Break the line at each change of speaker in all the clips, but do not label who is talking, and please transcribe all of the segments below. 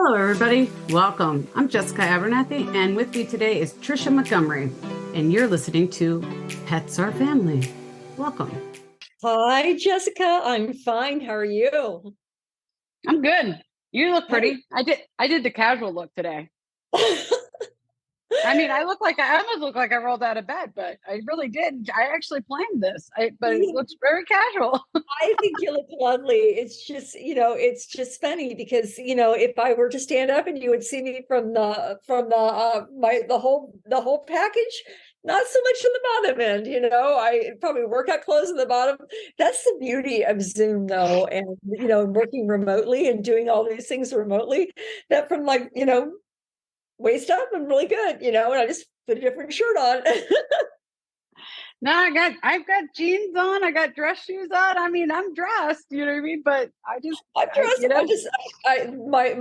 Hello, everybody. Welcome. I'm Jessica Abernathy, and with me today is Trisha Montgomery, and you're listening to Pets Are Family. Welcome.
Hi, Jessica. I'm fine. How are you?
I'm good. You look pretty. I did the casual look today. I mean, I almost look like I rolled out of bed, but I really did. I actually planned this, but it looks very casual.
I think you look lovely. It's just funny because, if I were to stand up and you would see me from the whole package, not so much on the bottom end, I probably workout clothes on the bottom. That's the beauty of Zoom though. And, working remotely and doing all these things remotely, that from waist up, I'm really good, and I just put a different shirt on.
No, I've got jeans on. I got dress shoes on. I mean, I'm dressed. You know what I mean? But
I'm dressed.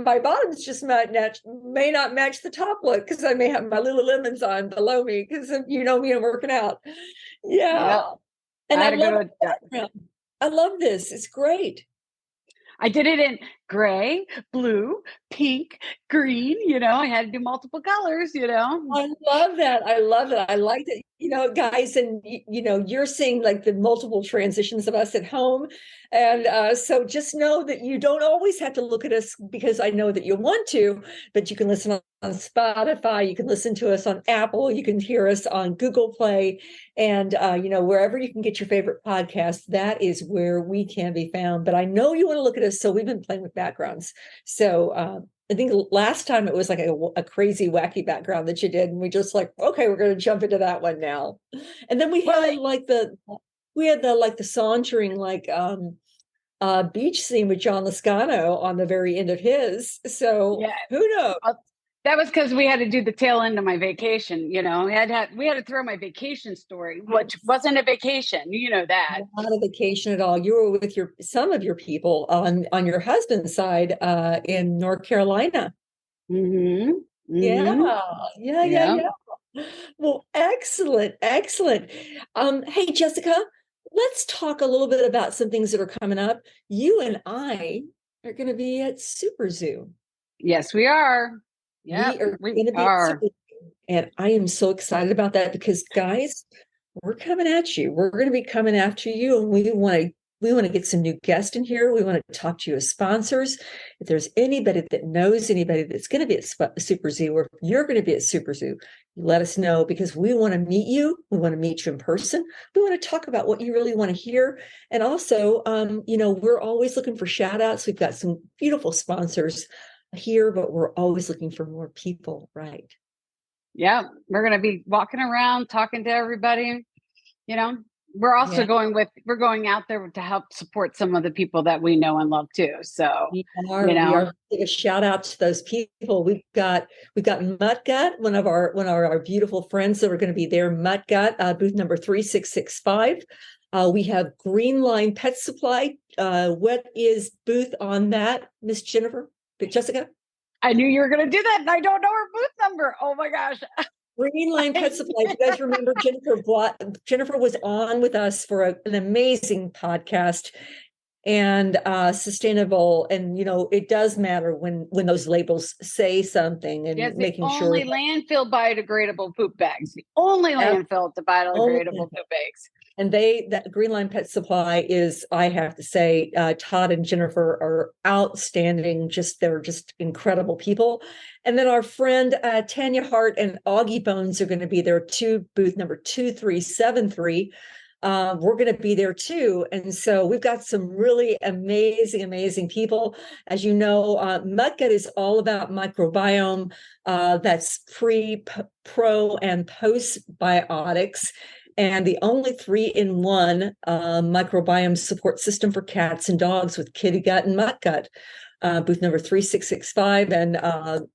My bottoms just may not match the top look because I may have my Lululemons on below me because me, I'm working out. Yeah, and I love this. It's great.
I did it in gray, blue, pink, green. I had to do multiple colors.
I love that. I like that. Guys, and you're seeing like the multiple transitions of us at home, and so just know that you don't always have to look at us because I know that you want to, but you can listen on Spotify, you can listen to us on Apple, you can hear us on Google Play, and wherever you can get your favorite podcast, that is where we can be found. But I know you want to look at us, so we've been playing with backgrounds. So I think last time it was like a crazy, wacky background that you did, and we just okay, we're going to jump into that one now. And then we had the sauntering beach scene with John Lascano on the very end of his. So yeah. Who knows?
That was because we had to do the tail end of my vacation. We had to throw my vacation story, which wasn't a vacation. You know that.
Not a vacation at all. You were with some of your people on your husband's side in North Carolina.
Mm-hmm.
Mm-hmm. Yeah. Well, excellent. Hey, Jessica, let's talk a little bit about some things that are coming up. You and I are going to be at Super Zoo.
Yes, we are.
Yeah, we are. And I am so excited about that because, guys, we're coming at you. We're going to be coming after you, and we want to get some new guests in here. We want to talk to you as sponsors. If there's anybody that knows anybody that's going to be at Super Zoo, or if you're going to be at Super Zoo, let us know because we want to meet you. We want to meet you in person. We want to talk about what you really want to hear. And also, we're always looking for shout outs. We've got some beautiful sponsors here, but we're always looking for more people, right?
Yeah, we're going to be walking around talking to everybody. We're also going out there to help support some of the people that we know and love too. So
we are a shout out to those people. We've got Muttgut, one of our beautiful friends that are going to be there. Muttgut, booth number 3665. We have Green Line Pet Supply. What is booth on that, Miss Jessica?
I knew you were going to do that, and I don't know her booth number. Oh my gosh.
Green Line Pet Supply. You guys remember Jennifer was on with us for an amazing podcast and sustainable. And, it does matter when those labels say something and making sure.
Only landfill biodegradable poop bags. The only landfill biodegradable poop bags.
And that Green Line Pet Supply is, I have to say, Todd and Jennifer are outstanding. They're just incredible people. And then our friend Tanya Hart and Augie Bones are going to be there too, booth number 2373. We're going to be there too. And so we've got some really amazing people. As you know, Muttgut is all about microbiome. That's pre, pro, and postbiotics. And the only 3-in-1 microbiome support system for cats and dogs with kitty gut and mutt gut, booth number 3665. And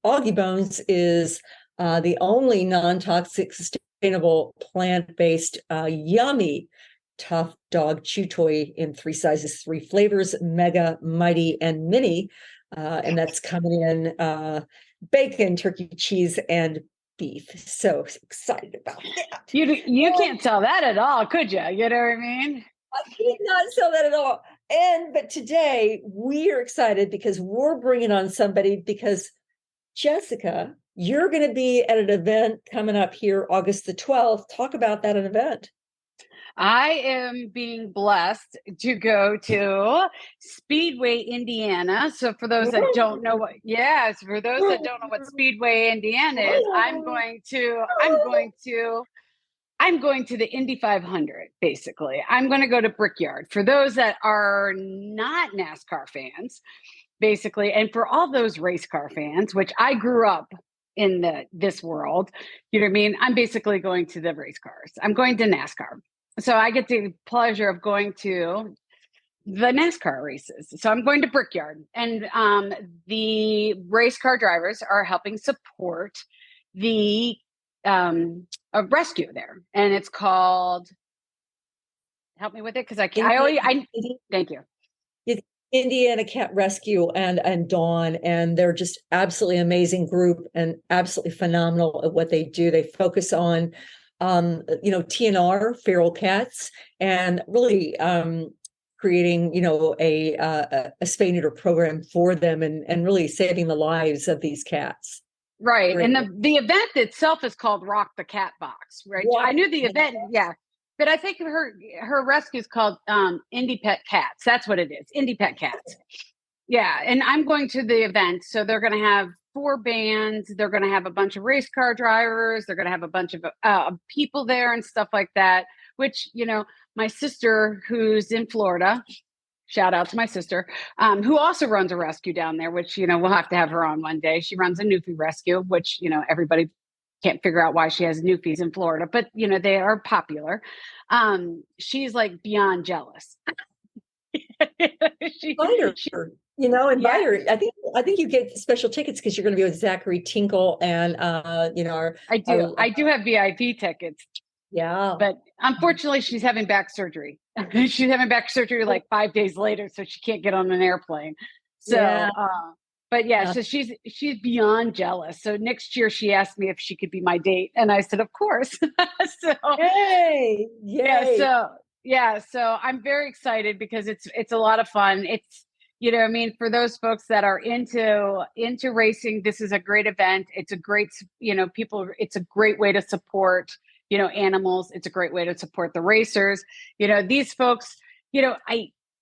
Augie Bones is the only non-toxic, sustainable, plant-based, yummy, tough dog chew toy in 3 sizes, 3 flavors, mega, mighty, and mini. And that's coming in bacon, turkey, cheese, and beef. So excited about that.
You can't sell that at all, could you? You know what I mean?
I cannot sell that at all. But today we are excited because we're bringing on somebody because Jessica, you're going to be at an event coming up here August the 12th. Talk about that event.
I am being blessed to go to Speedway, Indiana. So for those that don't know what, yes, for those that don't know what Speedway, Indiana is, I'm going to the Indy 500, basically. I'm going to go to Brickyard. For those that are not NASCAR fans, basically, and for all those race car fans, which I grew up in this world, you know what I mean? I'm basically going to the race cars. I'm going to NASCAR. So I get the pleasure of going to the NASCAR races. So I'm going to Brickyard, and the race car drivers are helping support the a rescue there, and it's called. Help me with it, because I thank you.
It's Indiana Cat Rescue and Dawn, and they're just absolutely amazing group and absolutely phenomenal at what they do. They focus on TNR, feral cats, and really creating, a spay neuter program for them and really saving the lives of these cats.
Right.
Great.
And the event itself is called Rock the Cat Box, right? I knew the event, yeah. But I think her rescue is called Indie Pet Cats. That's what it is, Indie Pet Cats. Yeah, and I'm going to the event. So they're going to have 4 bands. They're going to have a bunch of race car drivers. They're going to have a bunch of people there and stuff like that, which, my sister, who's in Florida, shout out to my sister, who also runs a rescue down there, which, we'll have to have her on one day. She runs a Newfie rescue, which, everybody can't figure out why she has Newfies in Florida, but, they are popular. She's like beyond jealous.
Invite her. Invite her. I think you get special tickets because you're going to be with Zachary Tinkle and I
do have VIP tickets.
Yeah.
But unfortunately she's having back surgery. She's having back surgery like 5 days later, so she can't get on an airplane. So so she's beyond jealous. So next year she asked me if she could be my date, and I said, of course. So
yay.
So I'm very excited because it's a lot of fun. It's, for those folks that are into racing, this is a great event. It's a great, it's a great way to support, animals. It's a great way to support the racers. These folks,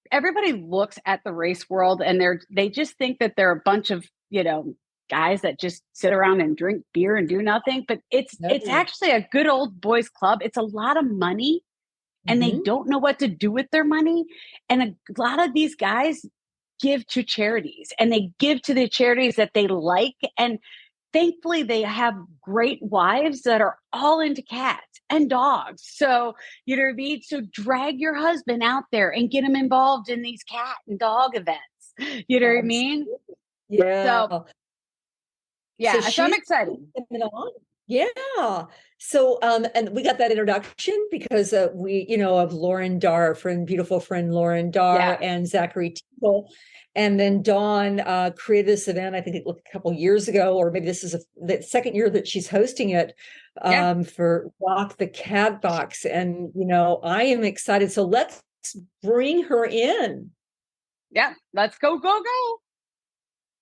everybody looks at the race world and they just think that they're a bunch of, guys that just sit around and drink beer and do nothing. But it's actually a good old boys club. It's a lot of money, and they don't know what to do with their money. And a lot of these guys give to charities, and they give to the charities that they like. And thankfully they have great wives that are all into cats and dogs. So, you know what I mean? So drag your husband out there and get him involved in these cat and dog events. You know what I mean?
Yeah.
So I'm excited.
Yeah. So, and we got that introduction because we, of Lauren Darr, beautiful friend Lauren Darr, and Zachary Tinkle. And then Dawn created this event, I think a couple years ago, or maybe this is the second year that she's hosting it for Rock the Cat Box. And, I am excited. So let's bring her in.
Yeah, let's go.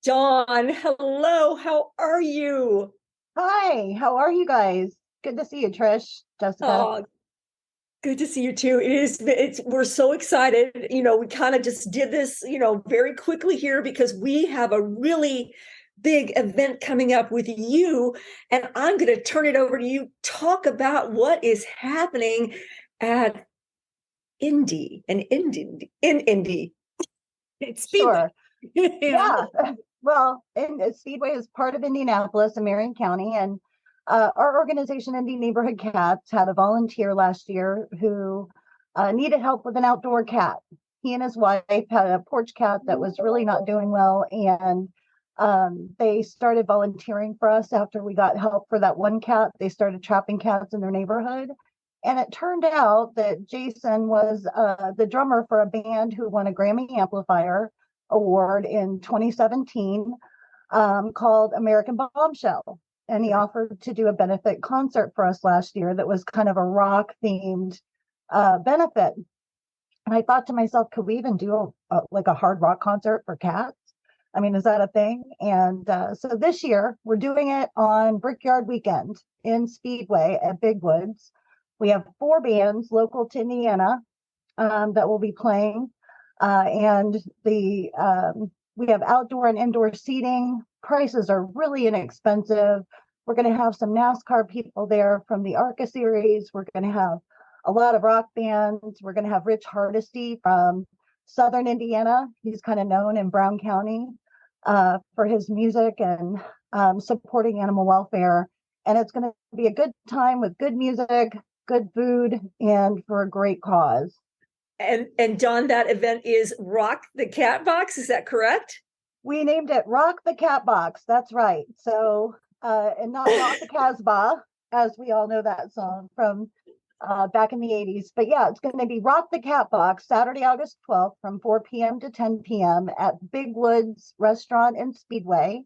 Dawn, hello. How are you?
Hi, how are you guys? Good to see you, Trish, Jessica.
Oh, good to see you too. We're so excited. We kind of just did this, very quickly here because we have a really big event coming up with you. And I'm going to turn it over to you. Talk about what is happening at Indy. It's Speedway.
Sure. Yeah. Well, Speedway is part of Indianapolis and Marion County. And our organization, Indy Neighborhood Cats, had a volunteer last year who needed help with an outdoor cat. He and his wife had a porch cat that was really not doing well. And they started volunteering for us after we got help for that one cat. They started trapping cats in their neighborhood. And it turned out that Jason was the drummer for a band who won a Grammy Amplifier Award in 2017 called American Bombshell. And he offered to do a benefit concert for us last year that was kind of a rock themed benefit. And I thought to myself, could we even do a hard rock concert for cats? I mean, is that a thing? And so this year we're doing it on Brickyard Weekend in Speedway at Big Woods. We have 4 bands local to Indiana that will be playing, and we have outdoor and indoor seating. Prices are really inexpensive. We're going to have some NASCAR people there from the ARCA series. We're going to have a lot of rock bands. We're going to have Rich Hardesty from Southern Indiana. He's kind of known in Brown County for his music and supporting animal welfare. And it's going to be a good time with good music, good food, and for a great cause.
And Dawn, that event is Rock the Cat Box. Is that correct?
We named it Rock the Cat Box. That's right. So, and not Rock the Casbah, as we all know that song from back in the 80s. But yeah, it's going to be Rock the Cat Box, Saturday, August 12th from 4 p.m. to 10 p.m. at Big Woods Restaurant and Speedway.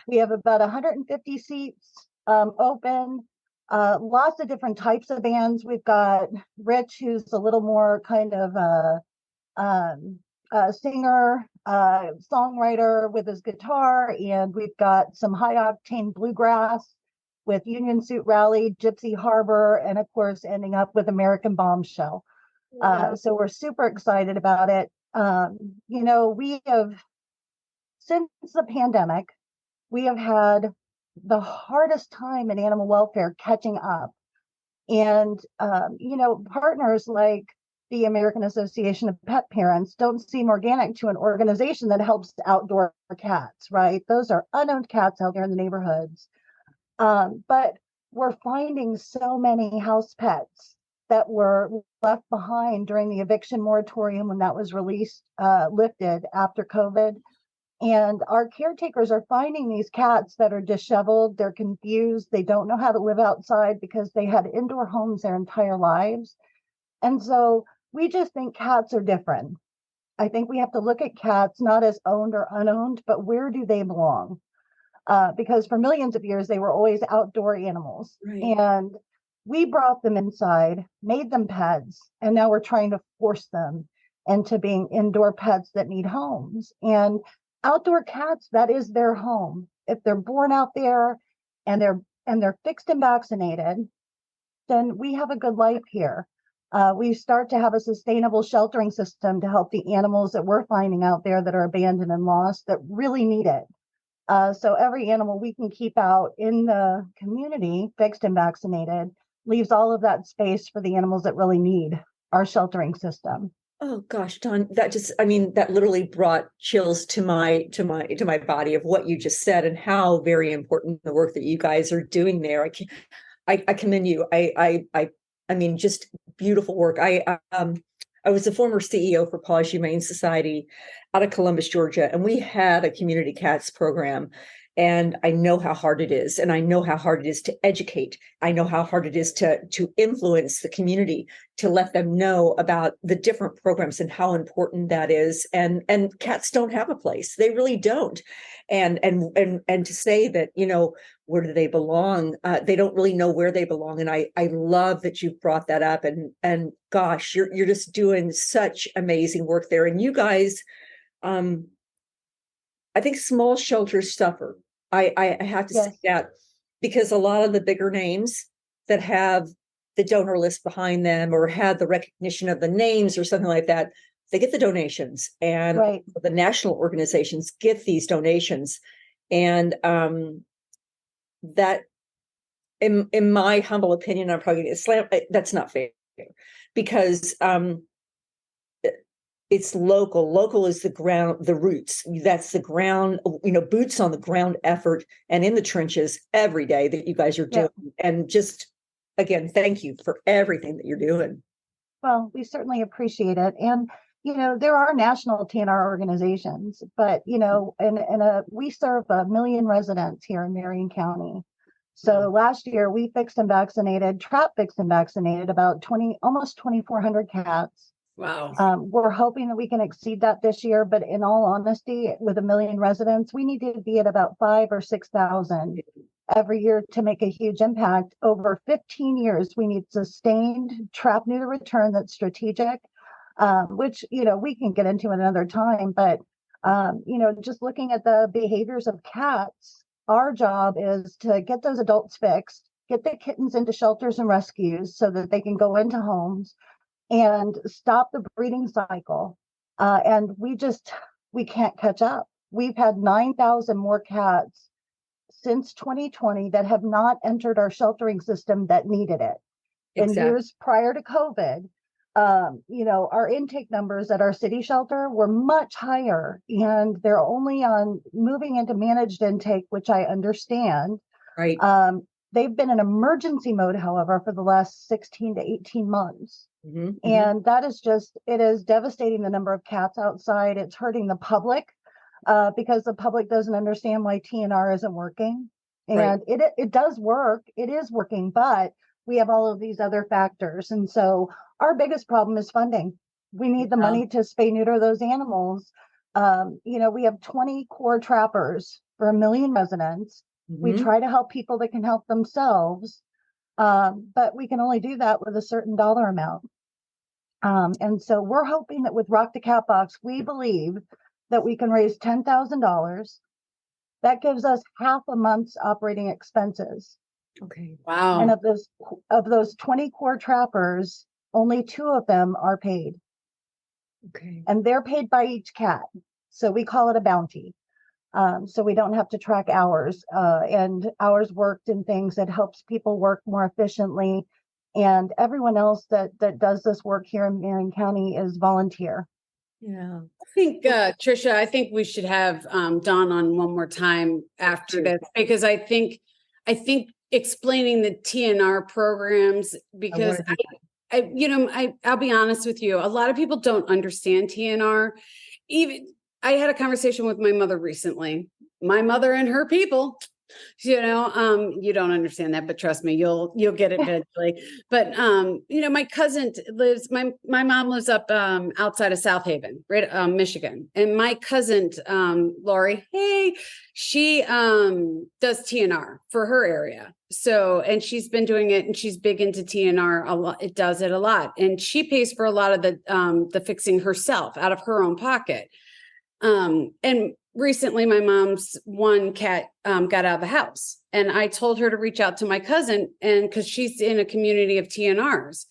We have about 150 seats open. Lots of different types of bands. We've got Rich, who's a little more kind of a singer, songwriter with his guitar, and we've got some high octane bluegrass with Union Suit Rally, Gypsy Harbor, and of course ending up with American Bombshell. So we're super excited about it. We have, since the pandemic, we have had the hardest time in animal welfare catching up. And, partners like the American Association of Pet Parents don't seem organic to an organization that helps outdoor cats, right? Those are unowned cats out there in the neighborhoods. But we're finding so many house pets that were left behind during the eviction moratorium when that was lifted after COVID. And our caretakers are finding these cats that are disheveled, they're confused, they don't know how to live outside because they had indoor homes their entire lives. And so we just think cats are different. I think we have to look at cats not as owned or unowned, but where do they belong? Because for millions of years, they were always outdoor animals.
Right.
And we brought them inside, made them pets, and now we're trying to force them into being indoor pets that need homes. And outdoor cats, that is their home. If they're born out there and they're fixed and vaccinated, then we have a good life here. We start to have a sustainable sheltering system to help the animals that we're finding out there that are abandoned and lost that really need it. So every animal we can keep out in the community, fixed and vaccinated, leaves all of that space for the animals that really need our sheltering system.
Oh gosh, Dawn, that literally brought chills to my body of what you just said and how very important the work that you guys are doing there. I commend you. I mean, just beautiful work. I was the former CEO for Paws Humane Society out of Columbus, Georgia, and we had a community cats program. And I know how hard it is. And I know how hard it is to educate. I know how hard it is to influence the community, to let them know about the different programs and how important that is. And cats don't have a place. They really don't. And to say that, where do they belong? They don't really know where they belong. And I love that you've brought that up. And gosh, you're just doing such amazing work there. And you guys, I think small shelters suffer. I have to say that because a lot of the bigger names that have the donor list behind them or have the recognition of the names or something like that, they get the donations, and the national organizations get these donations. And that, in my humble opinion, I'm probably going to slam. That's not fair because it's local. Local is the ground, the roots. That's the ground, boots on the ground effort and in the trenches every day that you guys are doing. And just, again, thank you for everything that you're doing.
Well, we certainly appreciate it. And, there are national TNR organizations, but, we serve 1 million residents here in Marion County. So last year we trap fixed and vaccinated about almost 2,400 cats.
Wow.
We're hoping that we can exceed that this year, but in all honesty, with 1 million residents, we need to be at about 5,000 or 6,000 every year to make a huge impact. Over 15 years, we need sustained trap neuter return that's strategic, which we can get into another time. But Just looking at the behaviors of cats, our job is to get those adults fixed, get the kittens into shelters and rescues so that they can go into homes and stop the breeding cycle. And we can't catch up. We've had 9,000 more cats since 2020 that have not entered our sheltering system that needed it. In years prior to COVID, our intake numbers at our city shelter were much higher, and they're only on moving into managed intake, which I understand.
Right.
They've been in emergency mode, however, for the last 16 to 18 months.
Mm-hmm.
And that is it is devastating the number of cats outside. It's hurting the public because the public doesn't understand why TNR isn't working. And it does work. It is working, but we have all of these other factors. And so our biggest problem is funding. We need the money to spay neuter those animals. We have 20 core trappers for 1 million residents.
Mm-hmm.
We try to help people that can help themselves. But we can only do that with a certain dollar amount. And so we're hoping that with Rock the Cat Box, we believe that we can raise $10,000. That gives us half a month's operating expenses.
Okay.
Wow.
And of those 20 core trappers, only 2 of them are paid.
Okay.
And they're paid by each cat. So we call it a bounty. So we don't have to track hours and hours worked and things. That helps people work more efficiently. And everyone else that does this work here in Marion County is volunteer.
Yeah.
I think, Trisha, I think we should have Dawn on one more time after this, because I think explaining the TNR programs, because I'll be honest with you, a lot of people don't understand TNR. Even I had a conversation with my mother recently. My mother and her people, you don't understand that, but trust me, you'll get it eventually. But my cousin lives. My mom lives up outside of South Haven, right, Michigan, and my cousin Lori, she does TNR for her area. So, and she's been doing it, and she's big into TNR a lot. It does it a lot, and she pays for a lot of the fixing herself out of her own pocket. And recently my mom's one cat got out of the house, and I told her to reach out to my cousin, and because she's in a community of TNRs,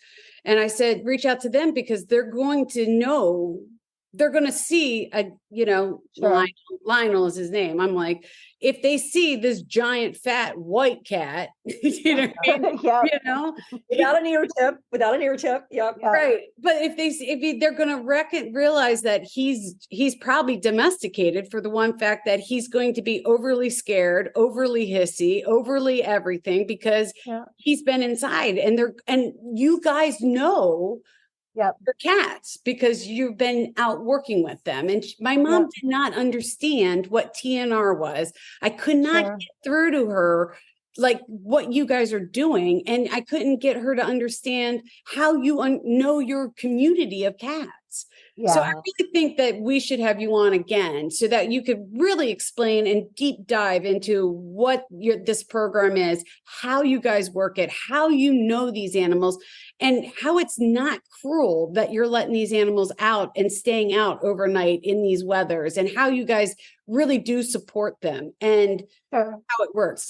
and I said, reach out to them, because they're going to see sure. Lionel is his name. I'm like, if they see this giant fat white cat,
without an ear tip. Yep.
Right. But if they're going to realize that he's probably domesticated for the one fact that he's going to be overly scared, overly hissy, overly everything, because he's been inside, and you guys know the cats because you've been out working with them. And my mom did not understand what TNR was. I could not get through to her like what you guys are doing, and I couldn't get her to understand how you know your community of cats. So I really think that we should have you on again so that you could really explain and deep dive into what this program is, how you guys work it, how you know these animals, and how it's not cruel that you're letting these animals out and staying out overnight in these weathers, and how you guys really do support them, and how it works.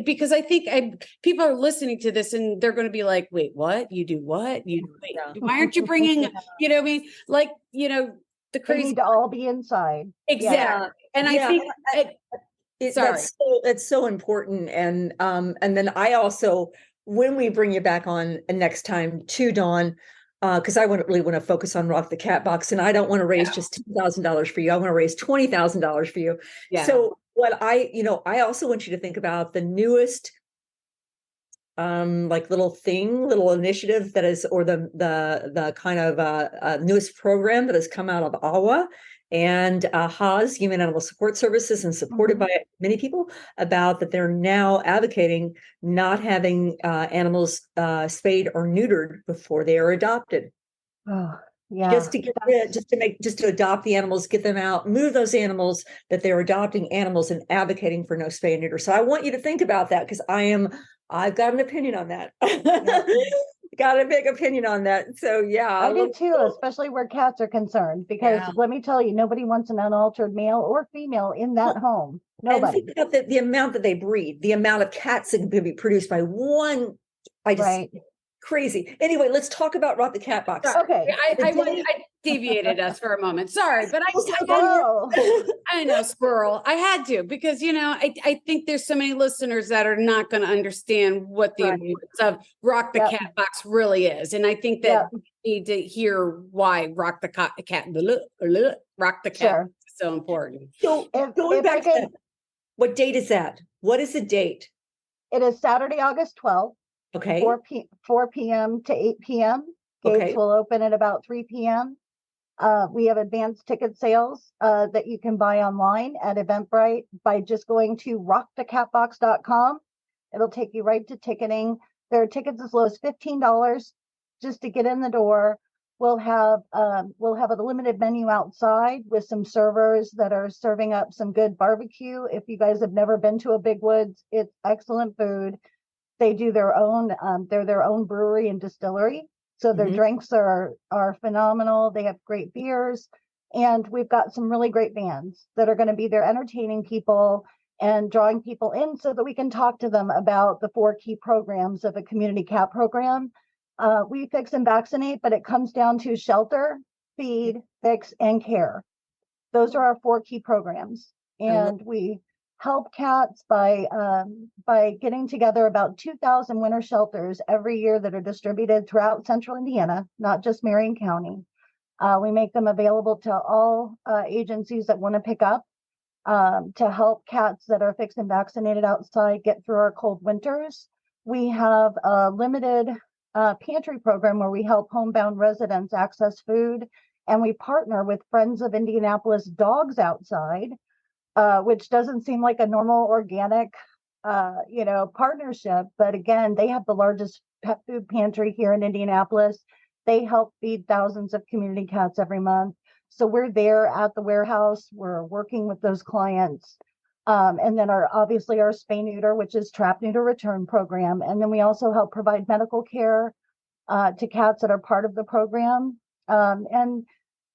Because I think people are listening to this and they're going to be like, wait, what? You do what? Why aren't you bringing, the crazy.
They need to all be inside.
Exactly. Yeah. And I think
that's so important. And then I also, when we bring you back on next time too, Dawn, because I really want to focus on Rock the Cat Box, and I don't want to raise just $10,000 for you. I want to raise $20,000 for you. Yeah. So what I also want you to think about the newest little initiative that is, or the kind of newest program that has come out of AWA and HAS, Human Animal Support Services, and supported by many people, about that they're now advocating not having animals spayed or neutered before they are adopted.
Oh, yeah.
Just to adopt the animals, get them out, move those animals that they're adopting animals, and advocating for no spay and neuter. So I want you to think about that, because I've got an opinion on that. got a big opinion on that. So yeah,
I do too, especially where cats are concerned, because let me tell you, nobody wants an unaltered male or female in that home. Nobody.
And think about the amount that they breed, the amount of cats that can be produced by one.
Right.
Crazy. Anyway, let's talk about Rock the Cat Box.
Okay.
I deviated us for a moment. Sorry, but
Whoa.
I know, squirrel. I had to because I think there's so many listeners that are not going to understand what the importance of Rock the Cat Box really is, and I think that we need to hear why Rock the Cat Rock the Cat is so important.
So going back to that, what date is that? What is the date?
It is Saturday, August 12th.
Okay.
4 p.m. to 8 p.m. Gates will open at about 3 p.m. We have advanced ticket sales that you can buy online at Eventbrite by just going to rockthecatbox.com. It'll take you right to ticketing. There are tickets as low as $15 just to get in the door. We'll have a limited menu outside with some servers that are serving up some good barbecue. If you guys have never been to a Big Woods, it's excellent food. They do their own, they're their own brewery and distillery. So their drinks are phenomenal. They have great beers. And we've got some really great bands that are going to be there entertaining people and drawing people in so that we can talk to them about the 4 key programs of a community cat program. We fix and vaccinate, but it comes down to shelter, feed, fix, and care. Those are our 4 key programs. And we help cats by getting together about 2,000 winter shelters every year that are distributed throughout central Indiana, not just Marion County. We make them available to all agencies that want to pick up to help cats that are fixed and vaccinated outside get through our cold winters. We have a limited pantry program where we help homebound residents access food, and we partner with Friends of Indianapolis Dogs Outside, which doesn't seem like a normal organic, partnership. But again, they have the largest pet food pantry here in Indianapolis. They help feed thousands of community cats every month. So we're there at the warehouse. We're working with those clients. And then obviously our spay neuter, which is trap neuter return program. And then we also help provide medical care to cats that are part of the program.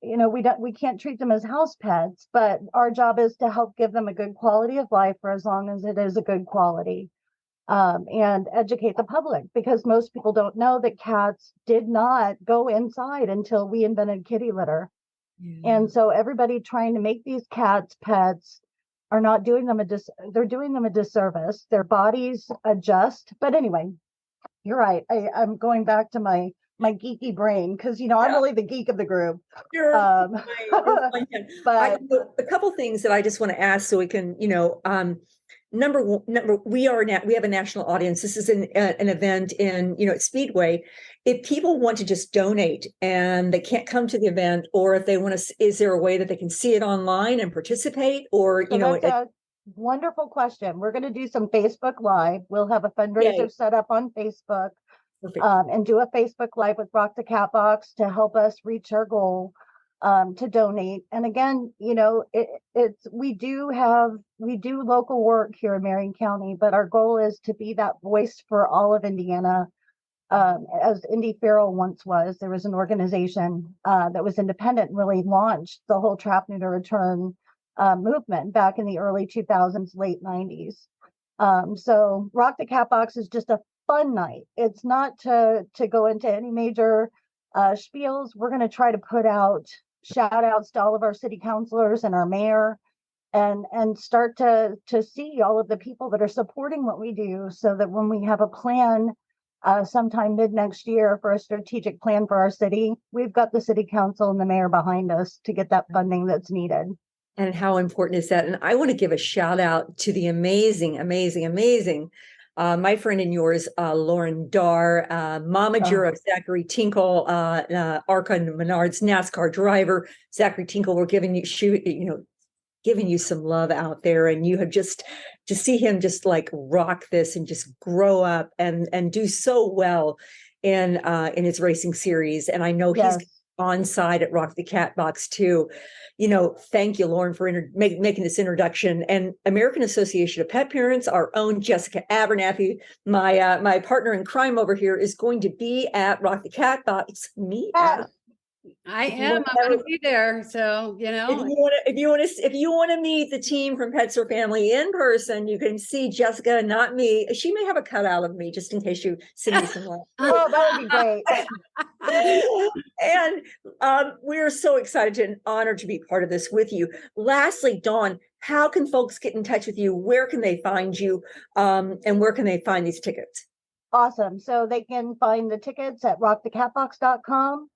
We can't treat them as house pets, but our job is to help give them a good quality of life for as long as it is a good quality, and educate the public, because most people don't know that cats did not go inside until we invented kitty litter. And so everybody trying to make these cats pets are not doing them they're doing them a disservice. Their bodies adjust. But anyway, you're right. I'm going back to my geeky brain because I'm really the geek of the group.
But a couple things that I just want to ask so we can, number one, we have a national audience. This is an event in, at Speedway. If people want to just donate and they can't come to the event, or if they want to, is there a way that they can see it online and participate? Or,
that's a wonderful question. We're going to do some Facebook Live. We'll have a fundraiser set up on Facebook. And do a Facebook Live with Rock the Cat Box to help us reach our goal to donate. And again, we do local work here in Marion County, but our goal is to be that voice for all of Indiana. As Indy Feral once was, there was an organization that was independent and really launched the whole trap neuter return movement back in the early 2000s, late 90s. So Rock the Cat Box is just a fun night. It's not to go into any major spiels. We're going to try to put out shout outs to all of our city councilors and our mayor, and start to see all of the people that are supporting what we do, so that when we have a plan sometime mid next year for a strategic plan for our city, we've got the city council and the mayor behind us to get that funding that's needed.
And how important is that? And I want to give a shout out to the amazing my friend and yours, Lauren Darr, momager of Zachary Tinkle, Arca Menards NASCAR driver. Zachary Tinkle, we're giving you some love out there, and you have just to see him just like rock this and just grow up and do so well in his racing series. And I know he's on site at Rock the Cat Box too. Thank you, Lauren, for making this introduction. And American Association of Pet Parents, our own Jessica Abernathy, my partner in crime over here, is going to be at Rock the Cat Box.
I am. I'm going to be there. So,
if you want to meet the team from Pets or Family in person, you can see Jessica, not me. She may have a cutout of me just in case you send me some love.
Oh, that would be great.
And we're so excited and honored to be part of this with you. Lastly, Dawn, how can folks get in touch with you? Where can they find you? And where can they find these tickets?
Awesome. So they can find the tickets at rockthecatbox.com.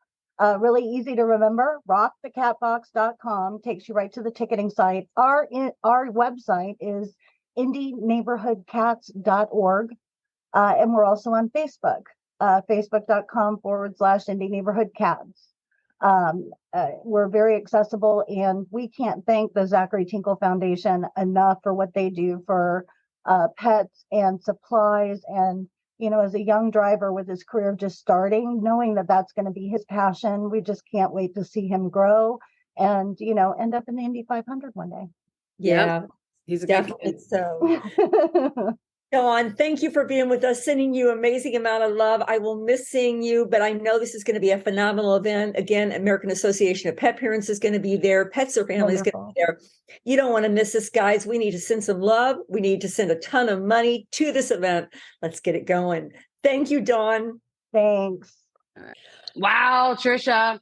Really easy to remember. Rockthecatbox.com takes you right to the ticketing site. Our website is indieneighborhoodcats.org. And we're also on Facebook, facebook.com/Indie Neighborhood Cats. We're very accessible, and we can't thank the Zachary Tinkle Foundation enough for what they do for pets and supplies. And as a young driver with his career just starting, knowing that that's going to be his passion, we just can't wait to see him grow and, end up in the Indy 500 one day.
Yeah,
he's a
definitely
good kid.
So. Dawn, thank you for being with us, sending you amazing amount of love. I will miss seeing you, but I know this is going to be a phenomenal event. Again, American Association of Pet Parents is going to be there. Pets or Family is going to be there. You don't want to miss this, guys. We need to send some love. We need to send a ton of money to this event. Let's get it going. Thank you, Dawn.
Thanks.
Wow, Trisha.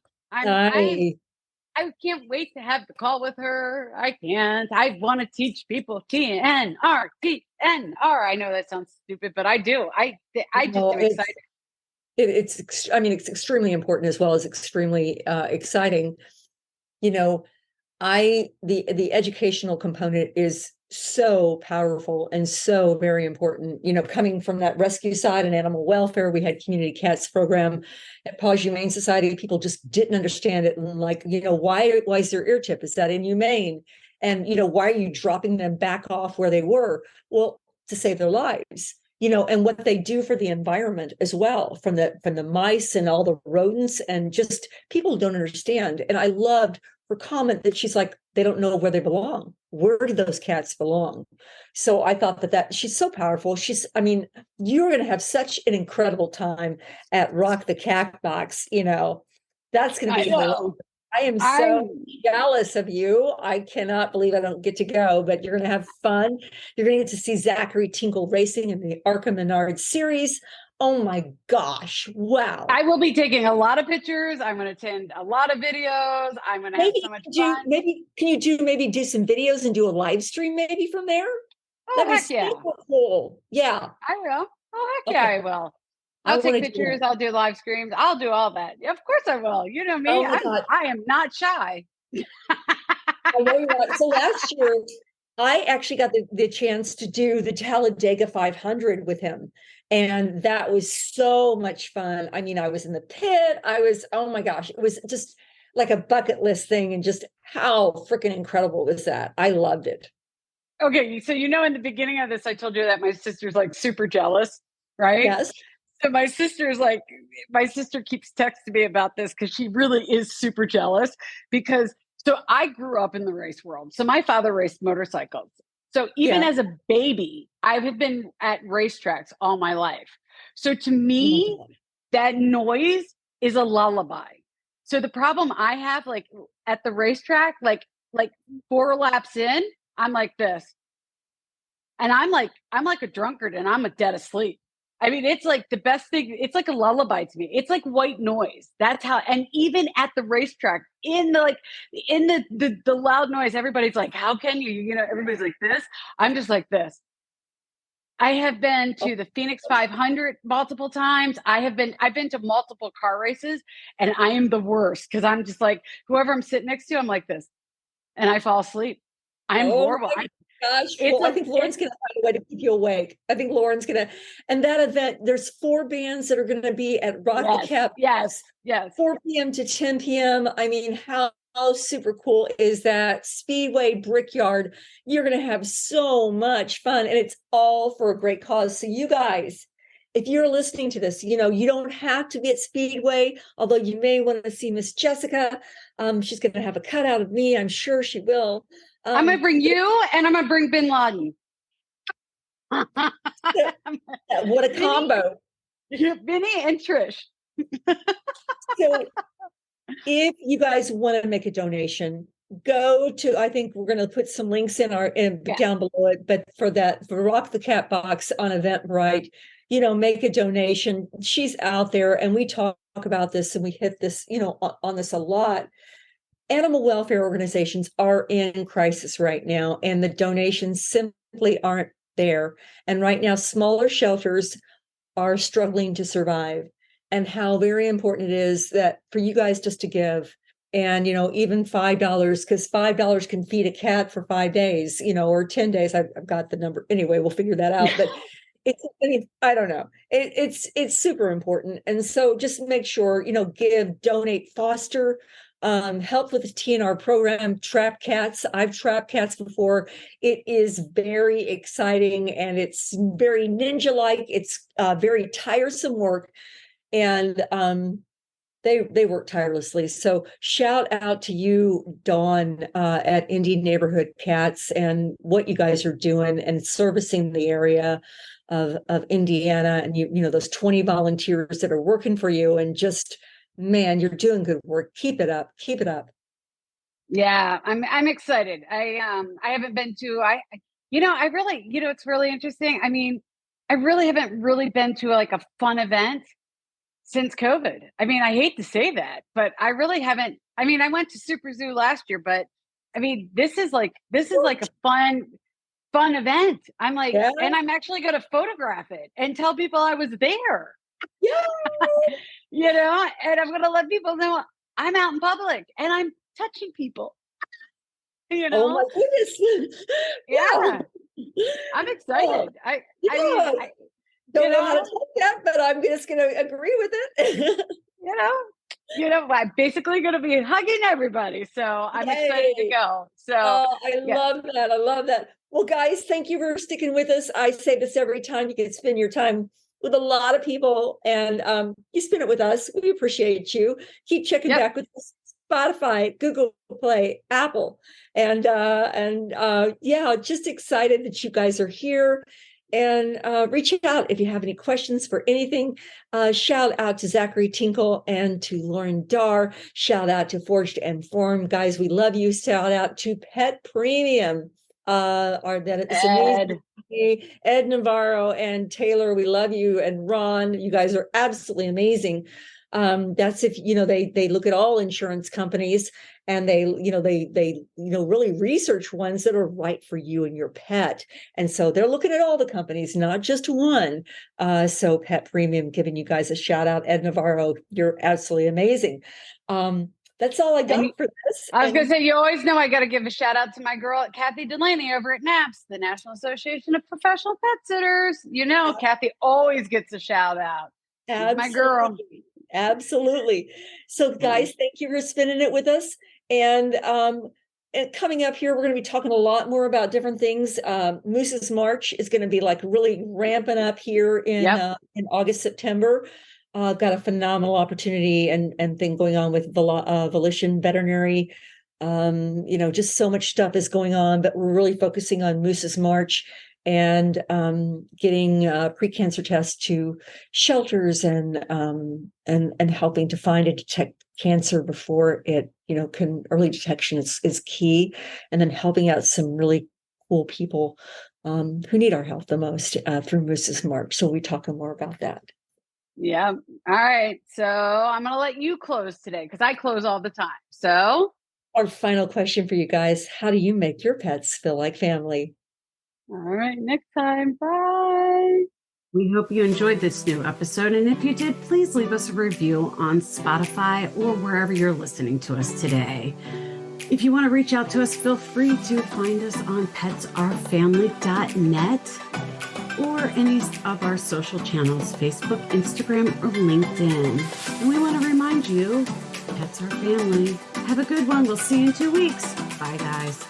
I can't wait to have the call with her. I can't. I want to teach people TNR. I know that sounds stupid, but I do. I just am excited.
It's extremely important as well as extremely exciting. The educational component is so powerful and so very important. Coming from that rescue side and animal welfare, we had community cats program at Paws Humane Society. People just didn't understand it, and why is their ear tip? Is that inhumane? And why are you dropping them back off where they were? Well, to save their lives. And what they do for the environment as well, from the mice and all the rodents, and just people don't understand. And I loved her comment that she's like, they don't know where they belong. Where do those cats belong? So I thought that she's so powerful. You're going to have such an incredible time at Rock the Cat Box. That's going to be hilarious. I am so jealous of you. I cannot believe I don't get to go, but you're going to have fun. You're going to get to see Zachary Tinkle racing in the Arkham Menard series. Oh my gosh. Wow.
I will be taking a lot of pictures. I'm going to attend a lot of videos. I'm going to have so much fun.
Can you do some videos and do a live stream maybe from there?
Oh, heck yeah.
So cool. Yeah.
I will. Oh, heck yeah, I will. I'll take pictures. I'll do live streams. I'll do all that. Of course I will. You know me. I am not shy.
I know you're not. So last year, I actually got the chance to do the Talladega 500 with him. And that was so much fun. I was in the pit. Oh my gosh, it was just like a bucket list thing. And just how freaking incredible was that? I loved it.
Okay. So, in the beginning of this, I told you that my sister's like super jealous, right?
Yes.
So my sister keeps texting me about this because she really is super jealous so I grew up in the race world. So my father raced motorcycles. So even as a baby, I have been at racetracks all my life. So to me, that noise is a lullaby. So the problem I have, like at the racetrack, like 4 laps in, I'm like this. And I'm like a drunkard and I'm dead asleep. It's like the best thing. It's like a lullaby to me. It's like white noise. That's how, and even at the racetrack in the loud noise, everybody's like, how can you, everybody's like this. I'm just like this. I have been to the Phoenix 500 multiple times. I've been to multiple car races, and I am the worst. Cause I'm just like, whoever I'm sitting next to, I'm like this and I fall asleep. I'm horrible.
Gosh, I think Lauren's going to find a way to keep you awake. I think Lauren's going to, and that event, there's 4 bands that are going to be at Rock the Cat.
Yes.
4 p.m. to 10 p.m. How super cool is that? Speedway Brickyard. You're going to have so much fun, and it's all for a great cause. So you guys, if you're listening to this, you don't have to be at Speedway, although you may want to see Miss Jessica. She's going to have a cutout of me. I'm sure she will.
I'm going to bring you, and I'm going to bring Bin Laden.
What a combo.
Vinny and Trish.
So if you guys want to make a donation, go to, I think we're going to put some links down below it, but for Rock the Cat Box on Eventbrite, make a donation. She's out there, and we talk about this, and we hit this, on this a lot. Animal welfare organizations are in crisis right now, and the donations simply aren't there. And right now, smaller shelters are struggling to survive, and how very important it is that for you guys just to give. And, even $5, because $5 can feed a cat for 5 days, or 10 days. I've got the number. Anyway, we'll figure that out. But I don't know. It's super important. And so just make sure, give, donate, foster, help with the TNR program, trap cats. I've trapped cats before. It is very exciting, and it's very ninja-like. It's very tiresome work. And they work tirelessly. So shout out to you, Dawn, at Indie Neighborhood Cats, and what you guys are doing and servicing the area of Indiana, and those 20 volunteers that are working for you, and just, man, you're doing good work. Keep it up. Keep it up.
Yeah, I'm excited. I haven't been to, I really, it's really interesting. I mean, I really haven't really been to like a fun event since COVID. I mean, I hate to say that, but I really haven't. I mean, I went to Super Zoo last year, but I mean, this is like a fun event. I'm like, yeah. And I'm actually going to photograph it and tell people I was there. Yeah. And I'm going to let people know I'm out in public and I'm touching people.
Oh my goodness.
Yeah. I'm excited. I
don't know how to take that, but I'm just going to agree with it.
I'm basically going to be hugging everybody. So I'm excited to go. So
I love that. I love that. Well, guys, thank you for sticking with us. I say this every time. You can spend your time with a lot of people, and you spend it with us. We appreciate you. Keep checking back with us. Spotify, Google Play, Apple, and just excited that you guys are here. And reach out if you have any questions for anything. Shout out to Zachary Tinkle and to Lauren Darr. Shout out to Forged and Formed. Guys, we love you. Shout out to Pet Premium. Ed Navarro and Taylor, we love you. And Ron, you guys are absolutely amazing. That's if they look at all insurance companies, and they really research ones that are right for you and your pet. And so they're looking at all the companies, not just one. So Pet Premium, giving you guys a shout out. Ed Navarro, you're absolutely amazing. That's all I got for this.
I was going to say, you always know I got to give a shout out to my girl, Kathy Delaney, over at NAPS, the National Association of Professional Pet Sitters. Kathy always gets a shout out. She's my girl.
Absolutely. So guys, thank you for spending it with us. And coming up here, we're going to be talking a lot more about different things. Moose's March is going to be like really ramping up here in August, September. Got a phenomenal opportunity and thing going on with Volition Veterinary. Just so much stuff is going on, but we're really focusing on Moose's March and getting pre-cancer tests to shelters and helping to find and detect cancer before it, early detection is key. And then helping out some really cool people who need our help the most through Moose's March. So we'll be talking more about that.
Yeah. All right. So I'm going to let you close today because I close all the time. So
our final question for you guys: how do you make your pets feel like family?
All right. Next time. Bye.
We hope you enjoyed this new episode. And if you did, please leave us a review on Spotify or wherever you're listening to us today. If you want to reach out to us, feel free to find us on petsourfamily.net. or any of our social channels, Facebook, Instagram, or LinkedIn. And we want to remind you, pets are family. Have a good one. We'll see you in 2 weeks. Bye, guys.